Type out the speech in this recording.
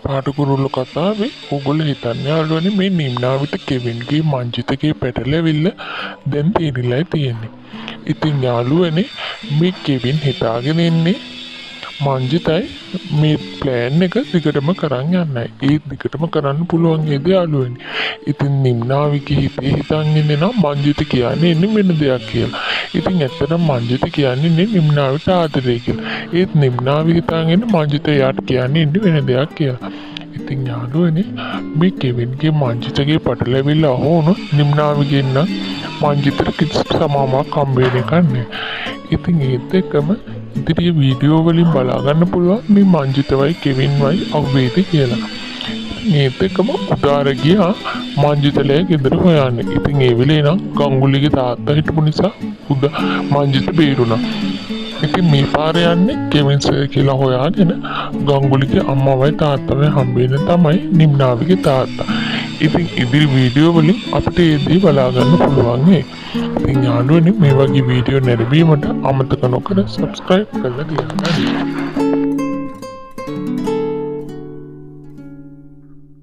පාටකුරුල්ල කතාවේ ඔගොල්ලෝ හිතන්නේ යාළුවනේ මේ නිම්නාවිත කෙවින්ගේ මංජිතගේ පැටලෙවිල්ල දැන් තේරිලා තියෙන්නේ. ඉතින් යාළුවනේ මේ කෙවින් හිතාගෙන ඉන්නේ මංජිතයි මේ ප්ලෑන් එක දිගටම කරන් යන්නයි. ඒ දිගටම කරන්න පුළුවන් නේද යාළුවනේ? ඉතින් නිම්නාවිගේ හිතේ හිතන් ඉන්නේ නම් මංජිත කියන්නේ ඉන්නේ වෙන දෙයක් කියලා. ඉතින් ඇත්තටම මංජිත කියන්නේ ඉන්නේ නිම්නාවිට ආදරේ කියලා. ඒත් නිම්නාවි හිතන් ඉන්නේ මංජිත යාට කියන්නේ ඉන්නේ වෙන දෙයක් කියලා. ඉතින් යාළුවනේ මේ කෙවින්ගේ මංජිතගේ පටලැවිල්ල අහුවුණොත් නිම්නාවිගෙන් නම් මංජිතට කිසි සමාවක් හම්බෙන්නේ නැහැ. ඉතින් ඒත් එක්කම ඉදිරිය වීඩියෝ වලින් බලාගන්න පුළුවන් මේ මංජිතවයි කෙවින්වයි අවුවේද කියලා. ඒත් එක්කම උදාර ගියා මංජිතලේ ගෙදර හොයන්න. ඉතින් ඒ වෙලේ නම් ගංගුලිගේ තාත්තා හිටපු නිසා මංජිත බේරුණා. ඉතින් මේ පාර යන්නේ කෙවින් සර් කියලා හොයාගෙන ගංගුලිගේ අම්මවයි තාත්තවයි හම්බෙන්න තමයි නිම්නාවිගේ තාත්තා. ඉතින් ඉදිරි වීඩියෝ වලින් අපිට ඒ දේ බලාගන්න පුළුවන් නේ. ඉතින් යාළුවනේ මේ වගේ වීඩියෝ නැරඹීමට අමතක නොකර subscribe කරලා තියන්න.